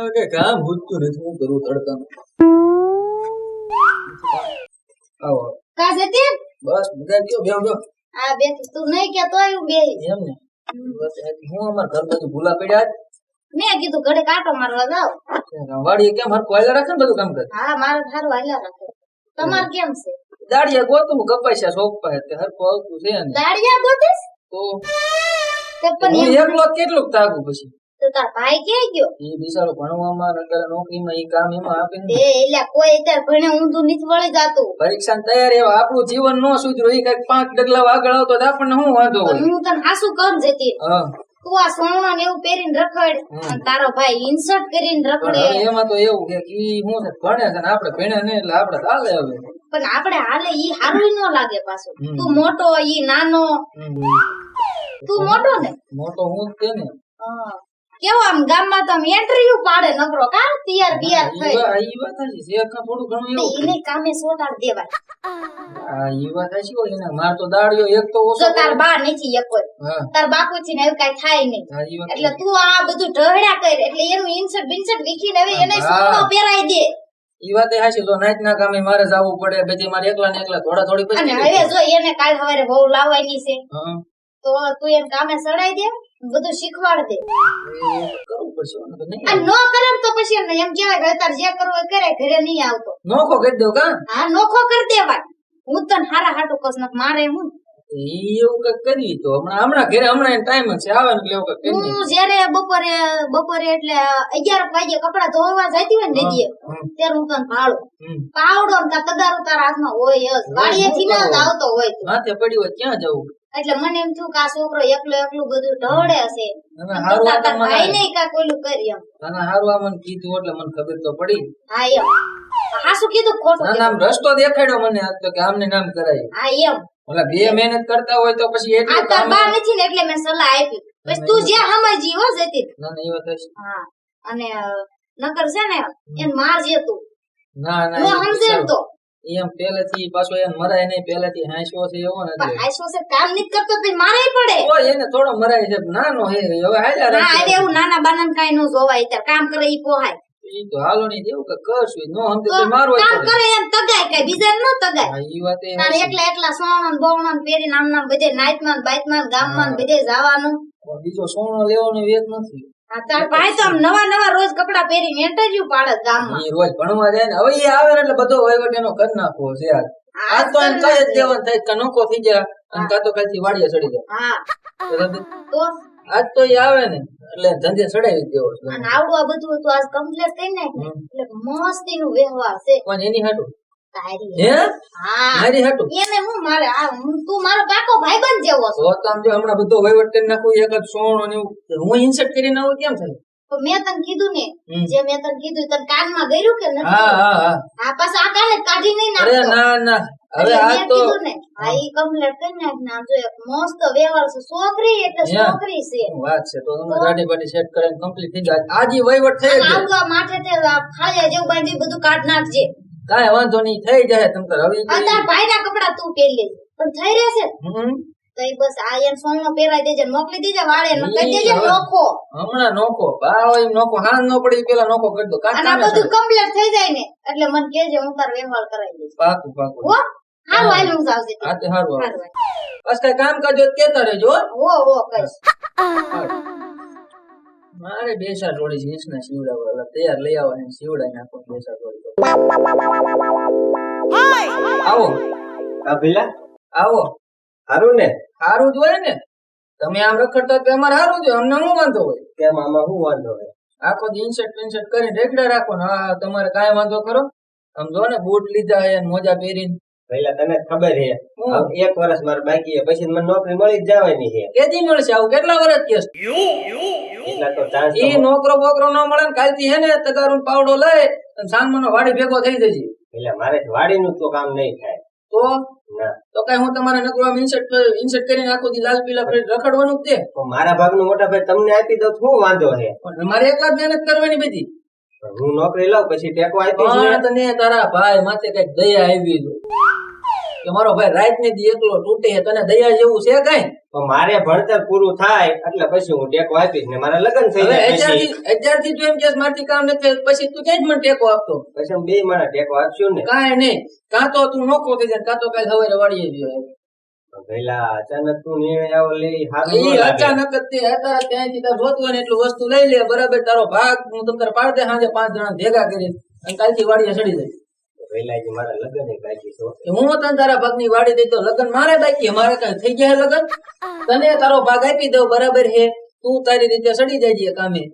કે કામ હોતું નથી હું કરું તડકામાં આવો કા જતી બસ મજા કયો બેવ બેવ આ બેઠી તું નહીં કે તોય હું બેહી એમ ને બસ હું અમાર ઘર બધું ભૂલા પડ્યા મેં કીધું ઘડે કાંટો મારવા જાવ વાડી કેમ હર કોયલા રાખે ને બધું કામ કરે હા મારે થારું હાલ્યા રાખે તમાર કેમ છે દાડિયા ગોતું કપાસ્યા સોપા હે હર કો આવતું છે ને દાડિયા ગોતીસ તો તે પણ હું એમ એકલો કેટલું તાગું પછી તો તાર ભાઈ ક્યાં ગયો એ બિચારો ભણવામાં નકર નોકરીમાં ઈ કામ એમાં આપે ને એ એટલે કોઈ અત્યારે ભણે ઊંધું નથી વળી જાતું પરીક્ષાની તૈયારી એવા આપણું જીવન નો સુધર્યું એ કઈક 5 ડગલા આગળ આવતો તો આપણને શું વાંધો પણ હોય હું તને હાસુ કર જતી હા તું આ સોના ને એવું પહેરીને રખડ અને તારો ભાઈ ઇન્સર્ટ કરીને રખડે પણ એમાં તો એવું કે ઈ હું છે ભણે છે ને આપણે ભણ્યા નહીં એટલે આપણે ચાલે હવે પણ આપણે હાલે ઈ હારું ન લાગે પાછું તું મોટો ઈ નાનો તું મોટો ને મોટો હું જ તે ને હા. કેવો આમ ગામમાં તો એન્ટ્રીયુ પાડે નકરો કા તૈયાર બિયાર થઈ ઈ વાત છે શેખા થોડું ઘણું એવું એને કામે સોટાડ દેવાય ઈ વાત છે કોઈ ને માર તો દાડિયો એક તો ઓછો જો તાર બા નથી એક કોઈ હા તાર બાપુ થી ને એવું કઈ થાય નહીં હા, ઈ વાત એટલે તું આ બધું ઢહડા કર એટલે એનું ઇન્સર્ટ બિન્સર્ટ વીખીને હવે એને સોનો પહેરાઈ દે ઈ વાત એ હાચી જો નાઈટ ના કામે મારે જવું પડે બધી મારે એકલા ને એકલા થોડા થોડી અને પૈસા હવે જો એને કાલ સવારે બહુ લાવવાની છે હા તો તું એને કામે સડાઈ દે બધું શીખવાડ દે કરવું પડશે ઓને તો નહીં આ નો કરે ને તો પછી એને એમ કહેવાય કે તાર જે કરવું એ કરે ઘરે નહીં આવતો નોખો કરી દો કા હા નોખો કરી દેવાય હું તને હારા હાટું કસ નક મારે હું ઈ એવું કઈક કરી તો હમણાં ઘરે હમણાં ટાઈમ જ છે આવે ને એટલે એવું કઈક કરી હું જયારે બપોરે એટલે 11 વાગે કપડા ધોવા જતી હોય ને નદીએ ત્યારે હું તને ભાળું પાવડો ને તાર તગારો તારા હાથમાં હોય જ વાડીએથી ના જ આવતો હોય તું. માથે પડ્યું હોય ક્યાં જવું એટલે મને એમ થયું કે આ છોકરો એકલું બધું ઢળે હશે અને હારું આ તાર તમને ભાઈ નહીં કાંઈક ઓલું કરી એમ અને હારું આ મને કીધું એટલે મને ખબર તો પડી હા એમ હાસું કીધું ખોટું ના આમ રસ્તો દેખાડ્યો મને આજ તો કે આમને નામ કરાય હા એમ ઓલા બે મહેનત કરતા હોય તો પછી આ એટલું તાર કામ બા નથી ને એટલે મેં સલાહ આપી પછી તું જ્યાં સમજી હો જતી ના ના એ વાત હશે. હા અને નકર છે ને એને મારજે તું ના ના નો એ સમજે ને તો એમ પહેલેથી પાછો એમ મરાય નહીં પહેલેથી હાંસ્યો છે એવો ને પણ આઈસો છે કામ નથી કરતો તો મારે પડે ઓય એને થોડો મરાય છે નાનો હે હવે હાલ્યા ના રાખે અરે એવું નાના બાના કઈ નો જોવાય ત્યારે કામ કરે ઈ પોહાય ઈ તો હાલો નહીં જેવું કે કરશું નો સમજે તો મારવો જ કામ પડે કરે એમ તગાય કઈ બીજા નો તગાય હા, ઈ વાત એ તારે હશે. એકલા સોણન બોવણન પહેરીને આમ નામ બધે નાઈટમાં બાઈટમાં ગામમાં બધે જવાનું બીજો સોનો લેવાનો વેત નથી આ તાર ભાઈ તો આમ નવા રોજ કપડા પહેરીને ઇન્ટરવ્યુ પાડે ગામમાં ઈ રોજ ભણવા જાય ને હવે ઈ આવે ને એટલે બધો વહીવટ એનો કરી નાખવો છે યાર આજ તો એમ કઈ જ દેવાનું થાય કે નોખો થઈ જાય અને કાં તો કાલથી વાડીએ ચડી જાય હા બરાબર તો આજ તો ઈ આવે ને એટલે ધંધે ચડાવી જ દેવો છે અને આવડું આ બધું તું આજ કમ્પ્લીટ કરી નાખ ને એટલે મસ્તી નું વ્યવહાર છે પણ એની હાટું તારી હે હા મારી હાટું એને હું મારે તું મારો પાકો ભાઈબંધ જેવો છો તો આમ જો હમણાં બધો વહીવટ કરી નાખું એક જ સોનો ને એવું હું ઇન્સર્ટ કરીને આવું કેમ થાય તો મેં તને કીધું ને જે મેં તને કીધું તને કાનમાં ગયું કે નથી હા હા હા હા પાછા આ કાને કાઢી નહીં અરે નાખતો ના ના હવે એટલે આ મેં તો કીધું ને હા ઈ કમ્પ્લીટ કરી નાખ ને આમ જો એક મસ્ત વ્યવહાર છે છોકરી એટલે યા. છોકરી છે વાત છે તો તમે ગાડી બાડી સેટ કરીને કમ્પ્લીટ થઈ જાય આજ ઈ વહીવટ થઈ અને જાય આવડું આ માથે તે ફાળિયા જેવું બાંધ્યું બધું કાઢ નાખજે કાંઈ વાંધો નહીં થઈ જાય તમ તાર હવે આ તાર ભાઈના કપડા તું પહેરી લેજે પણ થઈ રહેશે હમ તો ઈ બસ આ એને સોનો પહેરાઈ દેજે ને મોકલી દેજે વાળે ને કહી દેજે હવે. નોખો હમણાં નોખો બાળો એમ નોખો હાન નો પડી પેલા નોખો કરી દો અને આ બધું કમ્પ્લીટ થઈ જાય ને એટલે મને કહેજે હું તાર વ્યવહાર કરાવી દઈશ પાકું પાકું હો હારું હાલ હું જાઉં છું હા તે હારું હારું બસ કઈ કામ કરજો તો કેતા રહેજો હો. હો કઈશ મારે બેસા જોડી છે ઈસના શિવડાવવા એટલે તૈયાર લઈ આવવા શિવડાઈ નાખો બેસા જોડી તો. આવો આ ભીલા આવો હારું ને સારું જ હોય ને તમે આમ રખડતા તો અમારે સારું જ હોય અમને શું વાંધો હોય કેમ આમાં શું વાંધો હોય આખો દી ઇન્સર્ટ પિન્સર્ટ કરીને રેગડા રાખો ને હા તમારે કાંઈ વાંધો કરો આમ જો ને બૂટ લીધા હે ને મોજા પહેરીને ભઈલા તને ખબર છે હું? હવે 1 વર્ષ મારે બાકી છે પછી મને નોકરી મળી જ જવાની છે કેદી મળશે આવું કેટલા વર્ષ કેસ એટલા તો ચાન્સ ઈ નોકરો બોકરો ન મળે ને કાલથી હે ને તગારું પાવડો લઈ અને સાંજનો વાડી ભેગો થઈ જશે એટલે મારે વાડીનું તો કામ નહીં થાય તો ના તો કઈ હું તમારે નકરો આમ ઇન્સર્ટ કરીને આખો દી લાલ પીલા ફરી રખડવાનું જ છે તો મારા ભાગનું મોટા ભાઈ તમને આપી દઉં તો શું વાંધો છે પણ મારે એકલા જ મહેનત કરવાની બધી હું નોકરી લઉં પછી ટેકો આપીશ ને પણ તને તારા ભાઈ માથે કઈક દયા આવી જો કે મારો ભાઈ રાત ને દી એકલો તૂટે છે, તને દયા જેવું છે કઈ? તો મારે ભણતર પૂરું થાય એટલે પછી હું ટેકો આપીશ ને મારા લગ્ન થઈ હવે જાય પછી હજારથી તું એમ કે મારથી કામ નથી પછી તું ક્યાં જ મને ટેકો આપતો? પછી અમે બે મારા ટેકો આપશું ને. કાંઈ નહીં, કાં તો તું નોખો થઈ જાય, કાં તો કાલ સવારે વાળીએ ગયો. પેલા અચાનક તું નિર્ણય આવો લઈ સારું ન ઈ લાગે. અચાનક જ તે તારા ત્યાંથી તારે જોતું હોય ને એટલું વસ્તુ લઈ લે, બરાબર? તારો ભાગ હું તમ તારે પાડ દે, સાંજે 5 જણા ભેગા કરી અને કાલથી વાડીએ ચડી જાય. પહેલા મારા લગ્ન બાકી છો. હું તને તારા ભાગની વાડી દઈ તો લગ્ન મારે બાકી, મારે કઈ થઈ ગયા લગ્ન? તને તારો ભાગ આપી દઉં, બરાબર છે? તું તારી રીતે ચડી જાય કામે.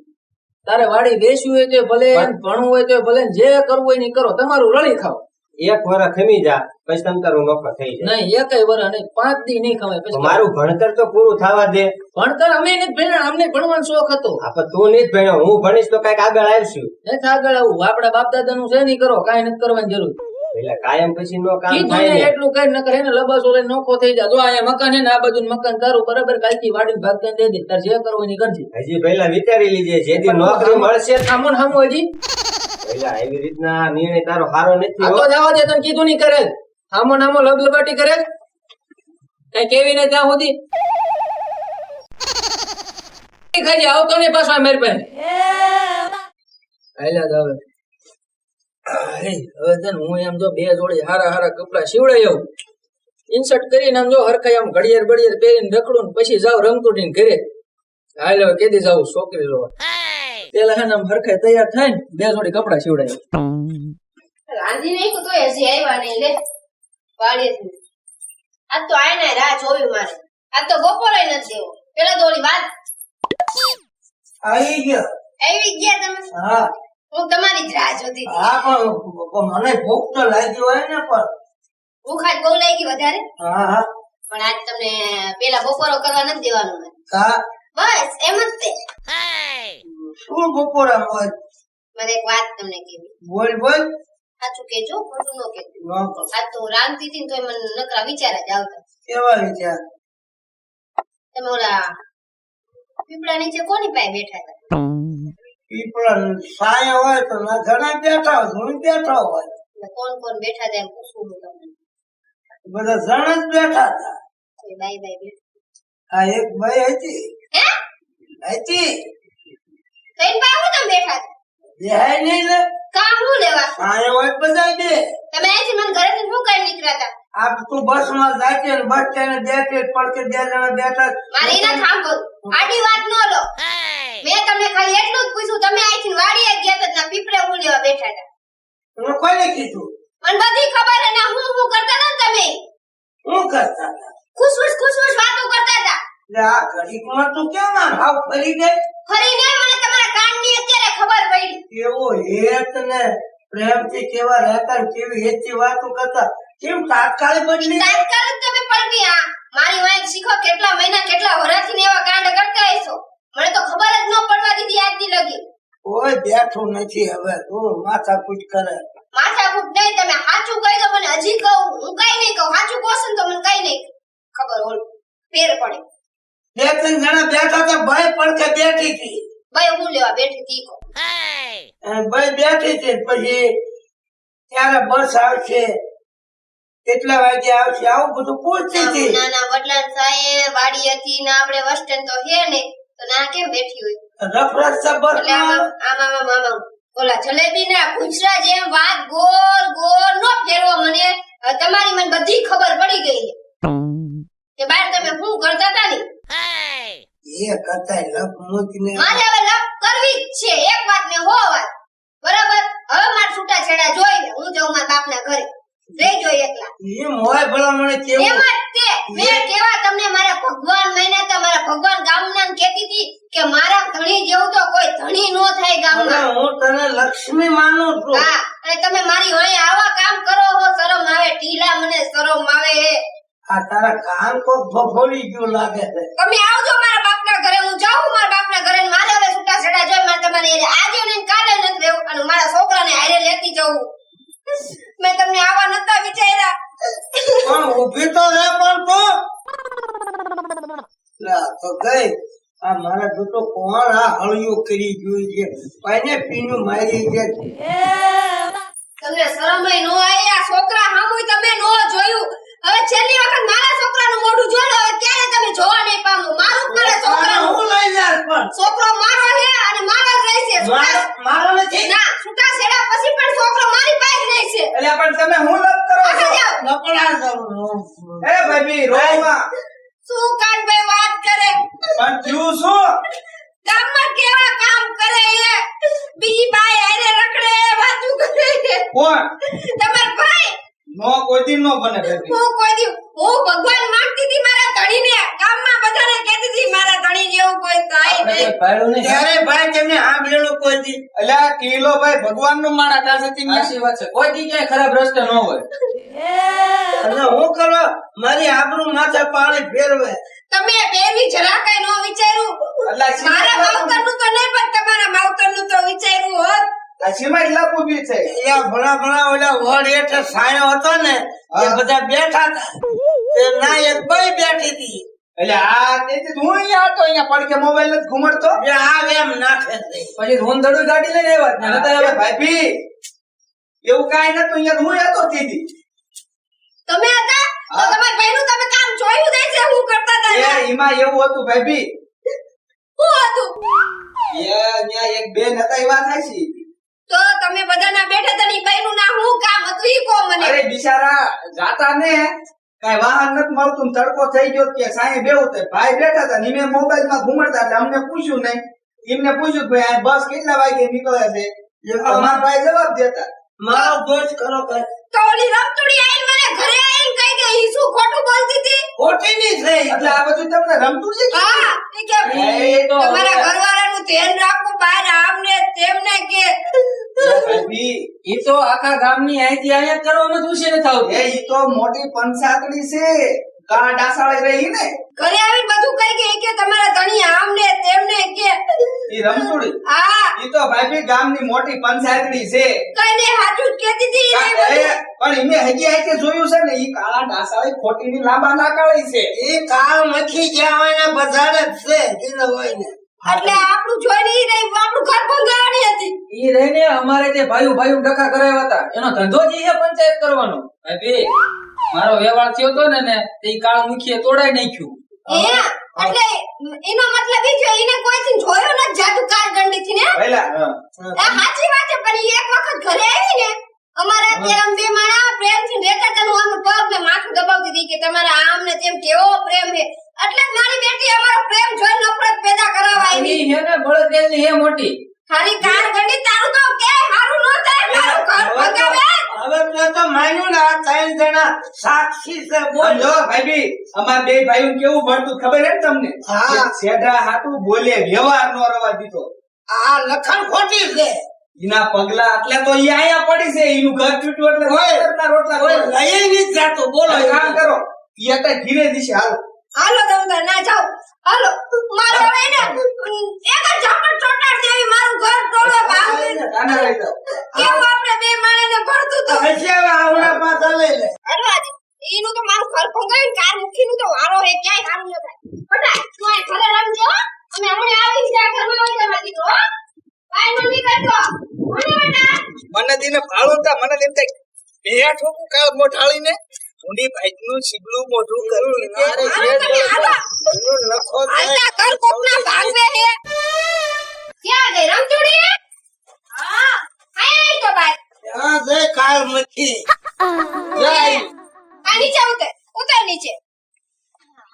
તારે વાડી વેચવી હોય તો ભલે, ભણવું હોય તો ભલે, જે કરવું હોય ને કરો, તમારું રળી ખાવ. એક વર્ષ ખમી જા પછી તમ તારું નોકર થઈ જાય. નહીં, એકય વર્ષ નહીં, 5 દી નહીં ખવાય. તો પછી મારું ભણતર તો પૂરું થવા દે. ભણતર અમે નથી ભણ્યા, અમને ભણવાનો શોખ હતો. હા પણ તું નહીં જ ભણ્યો, હું ભણીશ તો કઈક આગળ આવશું. નથી આગળ આવું, આપડા બાપ દાદા નું છે નહીં કરો, કાંઈ નથી કરવાની જરૂર. પેલા કાયમ પછી નો કામ કીધું થાય ને ને. એટલું કઈ ન કરે ને, લબાસો લઈને નોખો થઈ જાય. જો અહીંયા મકાન છે ને, આ બાજુ મકાન તારું, બરાબર? કાલથી વાડી ભાગ દઈ દે, તાર જે કરવું એની કરજે. હજી પહેલા વિચારી લીજે, જેથી નોકરી મળશે આમો ને આમો હજી પેલા એવી રીતના નિર્ણય તારો સારો નથી આ હો. તો જવા દે, તને કીધું નહીં કરે. આમો ને આમો લબલબાટી કરે કઈ કેવી ને ત્યાં સુધી ખાલી આવતો ને પાછો મારી પાસે. હાલ્યા જ હવે. હવે છે ને હું એમ જો 2 જોડી હારા હારા કપડા સીવડાઈ આવું, ઇન્સર્ટ કરીને આમ જો હરખાઈ આમ ઘડિયાળ બડિયાળ પહેરીને રખડું ને પછી જાવ રમતુડીને ઘરે. હાલ હવે કેદી જાવું છોકરી જોવા? પેલા હે ને આમ હરખાઈ તૈયાર થાય ને 2 જોડી કપડા સીવડાય. રાંધી નહીં તો હજી આવ્યા નહીં લે વાડીએથી. આજ તો આયને રાહ જોવી મારે. આજ તો બપોરે નથી દેવો. પેલા તો ઓલી વાત આવી ગયો. આવી ગયા તમે? હા હું તમારી જ રાહ જોતી હતી. હા, પણ મને ભૂખ તો લાગી હોય ને. પણ ભૂખ આજ બહુ લાગી વધારે. હા હા, પણ આજ તમને પેલા બપોરો કરવા નથી દેવાનું મને. કા બસ એમ જ તે. શું બપોરા મોજ? મને એક વાત તમને કેવી. બોલ બોલ. સાચું કેજો, ખોટું ન કેજો. ન કર. આજ તો હું રાંધતી હતી ને તોય મને નકરા વિચાર જ આવતા. કેવા વિચાર? તમે ઓલા પીપળા નીચે કોની પાસે બેઠા હતા? પીપળા સાયા હોય તો ના ઘણા બેઠા હોય, ઘણી બેઠા હોય. એટલે કોણ કોણ બેઠા હતા એમ પૂછવું હું તમને. બધા જણ જ બેઠા હતા. કોઈ બાઈ બાઈ બેઠા. આ એક ભાઈ હતી. હે? હતી કઈ પાસે તમે બેઠા હતા? દેહાય નહીં ને. કામ હું લેવા? સાયા હોય તો બધા બે. તમે અહીંથી મને ઘરેથી શું કઈ નીકળ્યા હતા? આ તું બસ માં જાતે ને બસ સ્ટેન્ડ બેઠે પડકે 2 જણા બેઠા. મારી ના થાંભો. આડી વાત ન લો. મેં તમને ખાલી એટલું જ પૂછ્યું, તમે અહીંથી વાડીએ ગયા હતા ના પીપળે હું લેવા બેઠા હતા? તમે કોને કીધું? મને બધી ખબર હે ને હું કરતા હતા ને તમે? શું કરતા હતા? ખુશખુશ વાતો કરતા હતા. એટલે આ ઘડીકમાં તું કેમ આમ હાવ ફરી ગઈ? ફરીને મને તમારા કાનની અત્યારે ખબર પડી. કેવો હેત ને પ્રેમથી કેવા રહેતા ને કેવી હેતથી વાતો કરતા, કેમ તાત્કાલિક બદલી? તાત્કાલિક તમે પડી ગયા. મારી વાંચ શીખો, કેટલા મહિના કેટલા વર્ષથી ને એવા કાંડ કરતા હશો. મને તો ખબર જ ન પડવા દીધી આજની લગી. કોઈ બેઠું નથી હવે, તું માથાકૂટ કરે. માથાકૂટ નહીં, તમે સાચું કહી દો મને. હજી કહું હું કઈ નહીં કહું, સાચું કહો છો ને તો મને કઈ નહીં ખબર હોય ફેર પડે. 2-3 જણા બેઠા હતા, ભાઈ પડકે બેઠી હતી. ભાઈ હું લેવા બેઠી હતી કહો. અને ભાઈ બેઠી હતી, પછી ત્યારે બસ આવશે, કેટલા વાગે આવશે, આવું બધું પૂછતી હતી. નાના વડલાન સાહેબ વાડી હતી ને આપણે બસ સ્ટેન્ડ તો હે ને, તો ના કેમ બેઠી હોય? રફરસ્તા બસ એટલે આમાં ઓલા જલેબી ના ગુજરા જેમ વાત ગોળ ગોળ નો ફેરવો મને. હવે તમારી મને બધી ખબર પડી ગઈ છે કે બાર તમે શું કરતા હતા ને. એ કરતા લપ મૂકીને મારે હવે લપ કરવી જ છે. એક વાત ને હો વાત, બરાબર? હવે માર છૂટા છેડા જોઈ લે. હું જાઉં મારા બાપના ઘરે, રહેજો એકલા. એ મોય ભલા મને કેવું એમ જ તે મેં કેવા તમને મારા ભગવાન મહિના તો મારા ભગવાન ગામના કહેતી હતી કે મારા ધણી જેવું તો કોઈ ધણી નો થાય ગામમાં. હું તને લક્ષ્મી માનું છું. હા, અને તમે મારી વાંહે આવા કામ કરો હો, શરમ આવે. ઢીલા મને શરમ આવે. આ તારા કાન કોક ફફોડી ગયું લાગે છે. તમે આવજો મારા બાપના ઘરે. હું જાઉં મારા બાપના ઘરે. મારે હવે છૂટા છેડા જોઈ મારે તમારે આજે ને કાલે નથી રહેવું, અને મારા છોકરાને હારે લેતી જવું. મેં તમને આવા નતા વિચાર્યા. પણ ઊભી તો રે. પણ તો લા તો ગઈ. આ મારા બેટો કોણ આ હળિયું કરી ગયું છે, પાઈને પીનું મારી છે. તમને શરમ નો આવી? આ છોકરા સામુય તમે નો જોયું, હવે છેલ્લી વખત મારા છોકરાનું મોઢું જોડો હવે ક્યારે તમે જોવા નહીં પામો મારું જ મારા છોકરાનું હું લઈ જાય પણ છોકરો મારો છે અને મારો જ રહેશે મારો નથી. ના છૂટા છેડા પછી પણ છોકરો મારી પાસે જ રહેશે એટલે પણ તમે હું લપ કરો છો આગળ જાઓ. નપડા જાઉં. એ ભાભી રોવા શું કાનભાઈ વાત કરે પણ થયું શું ગામમાં કેવા કામ કરે એ બીજી બાઈ હારે રખડે વાતું કરે કોણ તમાર ભાઈ નો કોઈ દી નો બને ભાભી હું કોઈ દી હું ભગવાન માંગતી હતી મારા ધણીને ગામમાં બધાને કહેતી હતી મારા ધણી જેવું કોઈ થાય નહીં ભાડું નહીં ત્યારે ભાઈ તેમને સાંભળેલું કોઈ દી. એટલે આ કિલો ભાઈ ભગવાન નું માણા કાસેથી સાચી વાત છે કોઈ દી ક્યાંય ખરાબ રસ્તે ન હોય અને હું કરવા મારી આબરૂ માથે પાણી ફેરવે. તમે પહેરવી જરા કઈ નો વિચાર્યું અલા, સીમા મારા લાગુ. માવતરનું તો નહીં પણ તમારા માવતરનું તો વિચાર્યું હોત આ સીમા ઇલાપ ઉભી છે એ ભણા ભણા ઓલા વડ હેઠળ છાંયો હતો ને એ હા. બધા બેઠા હતા એ ના એક બાઈ બેઠી હતી એટલે આ તેથી હું અહીંયા હતો અહીંયા પડકે મોબાઈલ જ ઘુમડતો એ આગ એમ નાખે છે. પછી ધોન દડું ગાડી લઈને આવ્યા જ ને નતા એ આવ્યા. ભાભી એવું કાંઈ નતું અહીંયા હું હતો તેથી તમે હતા તો હા. તમારા ભાઈનું તમે કામ જોયું જ હશે હું કરતા હતા એ ને. એમાં એવું હતું ભાભી શું હતું એ અહીંયા એક બેન હતા એવા થાય છે તો તમે બધાના બેઠા હતા ને ઈ ભાઈનું ના હું કામ હતું ઈ કો મને અરે બિચારા જાતા ને કાંઈ વાહન નથી મળતું ને તડકો થઈ ગયો કે સાંજે બેવું તો ભાઈ બેઠા હતા ને મેં મોબાઈલ માં ઘુમડતા એટલે અમને પૂછ્યું નહીં એમને પૂછ્યું કે ભાઈ આ બસ કેટલા વાગે નીકળે છે અમારા ભાઈ જવાબ દેતા મારો દોષ કરો કઈ તો ઓલી રમતુડી આઈને મને ઘરે આઈને કહી કે ઈ શું ખોટું બોલતી હતી ખોટી ની થઈ એટલે આ બધું તમને રમતું છે હા એ કે એ તો તમારા ઘરવાળાનું ધ્યાન રાખવું બહાર આમને તેમને કે ભાભી ઈ તો આખા ગામની અહીંથી અહીંયા જ કરવામાં જ ઉછેર થાવ એ ઈ તો મોટી પંચાકડી છે કાળા ડાસાળી રહી ને ઘરે આવીને બધું કહી કે ઈ કે તમારા ધણી આમને તેમને કે ઈ રમતુડી હા ઈ તો ભાભી ગામની મોટી પંચાકડી છે કઈ ને હાચું જ કહેતી હતી ઈ એ બધું. પણ એને હજી આઈતે જોયું છે ને ઈ કાળા ડાસાળી ખોટી ની લાંબા નાકાળી છે એ કાળ મખી ગયા હોય ને બધાને જ છે કીધું હોય ને એટલે આપણું જોઈને ઈ રહી આપણું ઘર ભંગાવાની હતી ઈ રહીને અમારે તે ભાઈઓ ભાઈઓ ડખા કરાવ્યા હતા એનો ધંધો જ ઈ છે પંચાયત કરવાનો ભાઈ મારો વ્યવહાર થયો તો ને તે ઈ કાળ મુખીએ તોડાઈ નાખ્યું એટલે એનો મતલબ ઈ છે ઈને કોઈથી જોયો ન જાદુ કારગંડી થી ને પહેલા આ સાચી વાત છે પણ ઈ એક વખત ઘરે આવી ને અમારે અત્યારે આમ બે માણા પ્રેમથી રહેતા હતા હું આમ પગ ને માથું દબાવતી હતી કે તમારા આમ ને તેમ કેવો પ્રેમ છે એટલે જ મારી બેટી અમારો પ્રેમ જોઈ નફરત પેદા કરાવવા આવી ઈ હે ને બળદેલની હે મોટી ખાલી કારગંડી તારું તો કે હારું ન થાય મારું ઘર ભગાવે હવે મેં તો માન્યું ને આ ત્રણ જણા સાક્ષી છે બોલ જો ભાઈ અમાર બે ભાઈઓ કેવું ભણતું ખબર હે ને તમને હા. સેઢા હાટું બોલે વ્યવહાર નો રવા દીધો આ લખણ ખોટી છે એના પગલા એટલે તો ઈ આયા પડી છે એનું ઘર છૂટ્યું એટલે રોટલા રોટલા કોઈ કરો. લઈ નથી જાતું બોલો હવે કામ કરો ઈ અત્યારે ધીરે દિશે હાલો હાલો તમે ના જાઓ હાલો મારો હવે ને એક જ ઝાપટ ચોટાડ દેવી મારું ઘર ટોળે ભાંગી કાના લઈ જાઓ કેવું આપણે બે માણસને ભળતું તો પછી હવે આવડા પાછા લઈ લે હાલો આજે એનું તો મારું ઘર ભંગાવીને કાર મૂકીનું તો વારો હે ક્યાંય હારું ન થાય ફટાય તું આ ઘરે રમજો અમે હમણાં આવી છે આ ઘરમાં આવી તમારી દીકરો કાઈ નો નહીં કરતો મને બેટા મને દીને ભાળો તા મને તેમ થાય બે ઠોકું કાળ મોઢાળીને ઊંડી ભાઈનું સીબલું મોઢું કરું હાલો તમે હાલો લખો આલ્લા ઘર કોકના ભાગવે હે ક્યાં ગઈ રમતુડી હા આય તો ભાઈ હા જય કાળ મખી આ નીચે ઉતર નીચે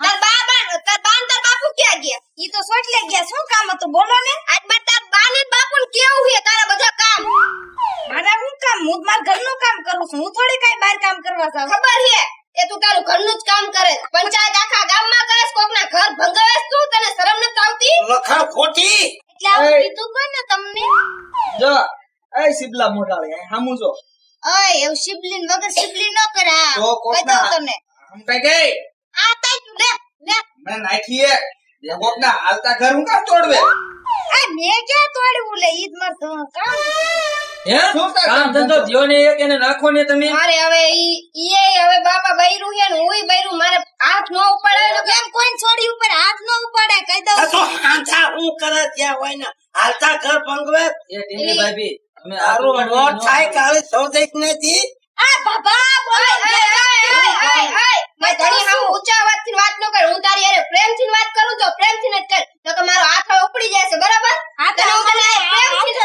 તાર બાપુ ક્યાં ગયા ઈ તો સોટલે ગયા શું કામ હતું બોલો ને આજ બાર તાર બા ને બાપુ ને કેવું છે તારા બધા કામ મારા હું કામ હું મારા ઘરનું કામ કરું છું હું થોડી કઈ બહાર કામ કરવા જાઉં ખબર છે કે તું તારું ઘરનું જ કામ કરે પંચાયત આખા ગામમાં કરેસ કોકના ઘર ભંગાવેસ તું તને શરમ નથી આવતી લખણ ખોટી એટલે આવું એ. કીધું કોને તમને જો એ સીબલા મોઢાળી હામું જો ઓય એવું શિબલીન વગર શિબલી ન કરા તો કોકના તમને આમ કઈ ગઈ આ તાઈ તું લે લે મને નાખીએ કોકના હાલતા ઘર હું કામ તોડવે આ મેં ક્યાં તોડવું લે ઈદ માર તો કામ હે શું તાર કામ કામ ધંધો થયો ને એક એને નાખો ને તમે મારે હવે ઈ હવે બાપા બૈરું છે ને હુંય બૈરું મારે હાથ નો ઉપાડાય ને કેમ કોઈ છોડી ઉપર હાથ નો ઉપાડાય કહી દઉં આ તો હાંચા હું કરે ત્યાં હોય ને હાલતા ઘર ભંગવે એ ટીની ભાભી અમે તારું નોટ થાય કાલે સૌદેક નથી આ બાબા બોલ મેં ઘણી હાવ ઊંચા અવાજથી વાત ન કર. હું તારી હારે પ્રેમથી વાત કરું તો પ્રેમથી જ કર. તો કે મારો હાથ હવે ઉપડી જાય છે, બરાબર? તને હું તને પ્રેમથી જ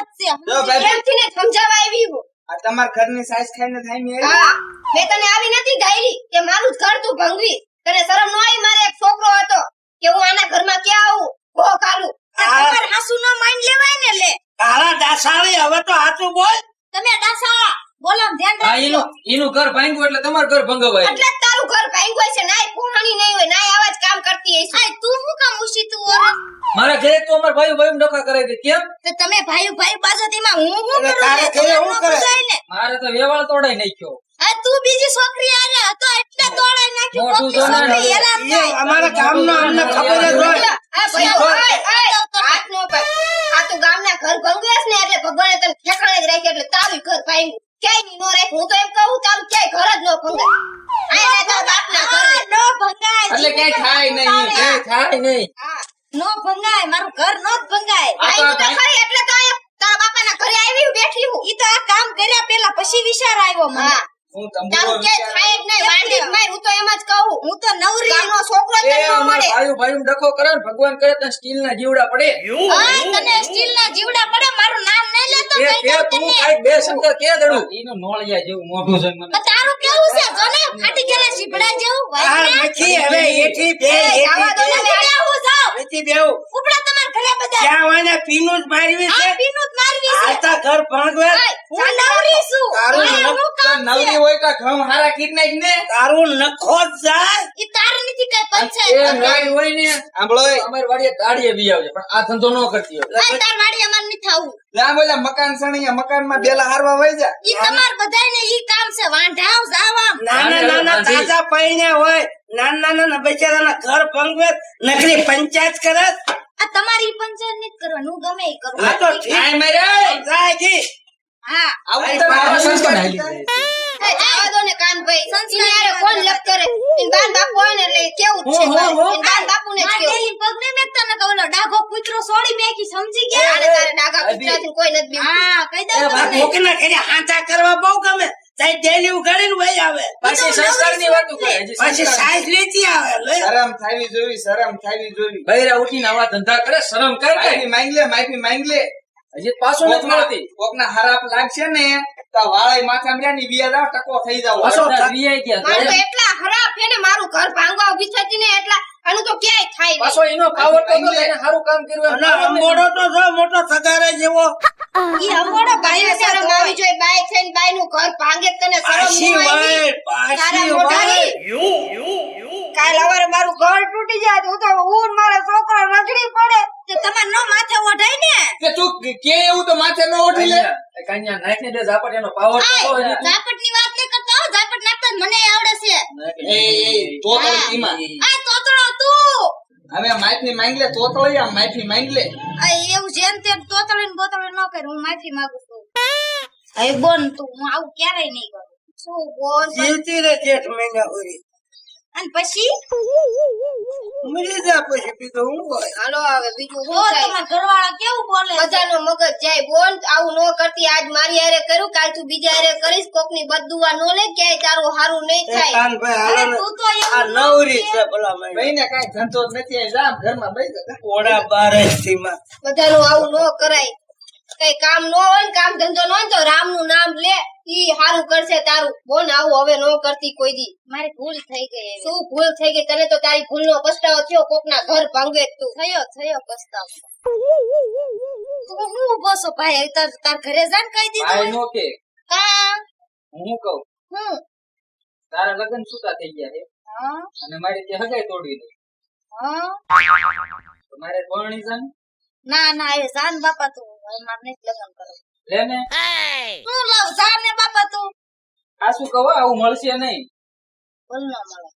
જો ભાઈ પ્રેમથી ને સમજાવવા આવી હું. આ તમાર ઘરની સાઈઝ ખાઈને થાય ને હા, મેં તને આવી નથી ધારી કે મારું જ ઘર તું ભંગવી. તને શરમ ન આવી? મારે એક છોકરો હતો કે હું આના ઘરમાં ક્યાં આવું ગો કાલું. તમાર હાસુ નો માઈન્ડ લેવાય ને લે. તારા દાસાળી હવે તો હાચું બોલ. તમે ડાસાળા બોલો, ધ્યાન હા, રાખજો. એનું ઘર ભાંગ્યું એટલે તમારું ઘર ભંગવાય. એટલે જ તારું ઘર ભાંગ્યું હોય છે. નાય પુહાણી નહીં હોય, નાય આવા જ કામ કરતી હશે. આય તું હું કામ ઉસી તું ઓર? મારા ઘરે તો અમાર ભાઈ ડોકા કરાવી દે. કેમ? તો તમે ભાઈ બાજુથીમાં હું એટલે કરું તારે ને? ઘરે તમને હું ન કરે? પૂછાય ને? મારે તો વેવાળ તોડાઈ નાખ્યો. આ તું બીજી છોકરી આને હતો એટલે તોડાઈ નાખ્યું. મોઢું કોકની જોને છોકરી હવે. હેરાન એ થાય. અમારા ગામનો અમને ખબર જ હોય. આ ભાઈ હાથ નો પાડ. આ તું ગામના ઘર ભંગવેસ ને એટલે ભગવાને તને ઠેકાણે જ રાખ્યા એટલે તારું ઘર ભાંગ્યું. ક્યાંય ની નો રાખ. હું તો એમ કહું તારું ક્યાંય ઘર જ ન ભંગાય. આ લે તારા બાપના ઘર નો ભંગાય. એટલે ક્યાંય થાય નહીં, ક્યાંય થાય નહીં. હા, નો ભંગાય. મારું ઘર નો જ ભંગાય. આ તો ભાઈ તો ખરી એટલે તો અહીંયા તારા બાપાના ઘરે આવી બેઠી હું. ઈ તો આ કામ કર્યા પેલા પછી વિચાર આવ્યો મને. હું તારું તંબુરો ક્યાંય થાય જ નહીં. વાંઢી જ માર. હું તો એમ જ કહું. હું તો નવરી ગામનો છોકરો જ એ ન અમાર મળે. ભાઈ ડખો કરે ને ભગવાન કરે તો સ્ટીલના જીવડા પડે. હા, તને સ્ટીલના જીવડા પડે. મારું નામ નહીં લેતો કે કઈ દઉં તું તને. કાંઈક બે શબ્દ કે દડું. એનું નોળિયા જેવું મોઢું છે મને. તો તારું કેવું છે? જોને ફાટી ગયેલા સીપડા જેવું. આ નથી હવે એથી બે જાવા દો ને, એથી મેં હું જાઉં. નથી બેવું. ઉપડા તમારા ઘરે બધા. ક્યાં હોય ને પીનું જ મારવી છે. આ પીનું જ મારવી છે. આતા ઘર ભણવે હું નવરી છું. તારું મારે નખ- હું કામ છે? નવરી હોય તો ઘઉં હારા કીટ નાખ ને. તારું નખો જ જાય. ઈ તારે નથી કઈ એ પંચાયત. નાઈ હોય ને સાંભળો એ. અમારી વાડીએ દાડીએ બી આવજે પણ આ ધંધો ન કરતી હોય. આ તાર વાડી અમાર નથી થાવું. લાંબ ઓલા મકાન સણિયા મકાનમાં બેલા હારવા વઈ જા. ઈ તમાર બધાયને ઈ કામ છે. વાંઢાવ જાવામ. નાના નાના તાજા પૈણ્યા હોય નાના નાના બચારાના ઘર ભંગવે નકરી પંચાયત કરે. આ તમારી ઈ પંચાયત નથી કરવાની. હું ગમે ઈ કરું. આ તો ઠીક આય મારે. જાય જી. હા. આવું તારા તારા સંસ્કાર સંસ્કાર હાલી થાય. જાય. એ જાવા દો ને કાનભાઈ. ઈ યારે કોણ લપ કરે? ઈ બાન બાપુ હોય ને એટલે કેવું જ છે. હું, હું, હું. ઈ બાન બાપુને જ કેવું. માટેલી પગને મેકતા ને કવલો ડાઘો કૂતરો સોડી મેકી સમજી ગયા. આને તારે ડાઘા કૂતરાથી કોઈ નથી બીવું. હા, કહી દઉં તમને. કોકના ઘરે હાંચા કરવા બહુ ગમે. તાઈ ડેલી ઉઘાડીને વહી આવે. પાછી સંસ્કારની વાતો કરે. હજી પછી સંસ્કાર. સાઈઝ લેતી આવે. લે. શરમ થાવી જોવી શરમ થાવી જોવી. બૈરા ઉઠીને આવા ધંધા કરે શરમ કર માફી માંગ લે માફી માંગ લે. હજી પાછો નથી મળતી. કોકના હરાપ લાગશે ને તો વાળાય માથામાં રહ્યા ની વિયા જાવ ટકો થઈ જાવ. પાછો વીઆઈ ગયા. મારું તો એટલા ખરાબ છે ને, મારું ઘર ભાંગવા ઉભી થતી ને એટલા આનું તો ક્યાંય થાય નહીં. પાછો એનો પાવર તો હતો, એને સારું કામ કર્યું એમ અને અંબોડો તો જો મોટો સગારે જેવો. ઈ હમોડો બાઈને શરમ આવી જોઈએ. બાઈ થઈને બાઈનું ઘર ભાંગે જ તને શરમ પાછી ન આવી? વળ, પાછી તારા વળ. મોઢાની. કાલ સવારે મારું ઘર તૂટી જાય તો હું તો હું ને મારા છોકરા રખડી પડે તો તમારે નો માથે ઓઢાય ને. કે તું કે એવું તો માથે ન ઉઠી લે. કન્યા નાખી દે ઝાપટ, એનો પાવર તો હતો આય, હજી. ઝાપટની વાત નહીં કરતો હો. ઝાપટ નાખતા જ મને આવડે છે. તો ઈમાં આ તોતળો તું. હવે માફી માંગ લે તોતળી આમ માફી માંગ લે. આ એવું જેમ તેમ તોતળીને બોતળી ન કર. હું માફી માંગુ છું. હવે બોન તું હું આવું ક્યારેય નહીં કરું. શું બોલ? જીવતી રહે જેઠ મહિના સુધી. અને પછી મરી જા પછી બીજું હું હોય. હાલો હવે બીજું શું થાય? તમારા ઘરવાળા કેવું બોલે? બધાનો મગજ જાય. બોલ આવું ન કરતી. આજ મારી હારે કર્યું, કાલ તું બીજા હારે કરીશ. કોકની બદદુઆ ન લે, ક્યાંય તારું હારું નહીં એ થાય. કાનભાઈ હવે હાલો ને. તું તો એવું આ નવરી છે ભલા મહિના. ભાઈને કાંઈ ધંધો જ નથી આ જા ઘરમાં બેસી જા. ઓડા બારસથી માં. બધાનું આવું ન કરાય. કઈ કામ ન હોય ને કામ ધંધો ન હોય ને તો રામ નું નામ લે. ઈ હારું કરશે તારું. બોન આવું હવે ન કરતી કોઈ દી. મારી ભૂલ થઈ ગઈ. શું ભૂલ થઈ ગઈ? તને તો તારી ભૂલ નો પસ્તાવો થયો. કોકના ઘર ભાંગે તું. થયો પસ્તાવો. તું હું ઉભો છો ભાઈ? હવે તાર ઘરે જાન કહી આ દીધું. નો કે કા હું કહું હું તારા લગ્ન છૂટા થઈ ગયા છે હા અને મારી તે હગાઈ તોડવી દે હા તો મારે પરણી જાન ના ના એ જાન બાપા તું. હવે મારે નહીં લગ્ન કરો. લે ને તું લવ જાન ને બાપા તું. આ શું કહો આવું મળશે નહીં ભૂલ ન મળે.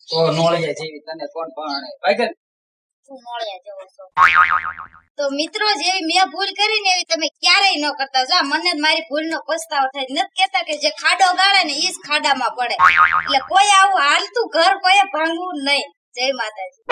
તો નોળિયા જેવી તને કોણ પરણે ભાઈ તું મળ્યા જેવો છો. તો મિત્રો જેવી મેં ભૂલ કરી ને એવી તમે ક્યારેય ન કરતા. જા મને જ મારી ભૂલ નો પસ્તાવો થાય. નથી કેતા કે જે ખાડો ગાળે ને ઈ જ ખાડામાં પડે. એટલે કોઈ આવું હાલતું ઘર કોઈ ભાંગવું નહીં. જય માતાજી.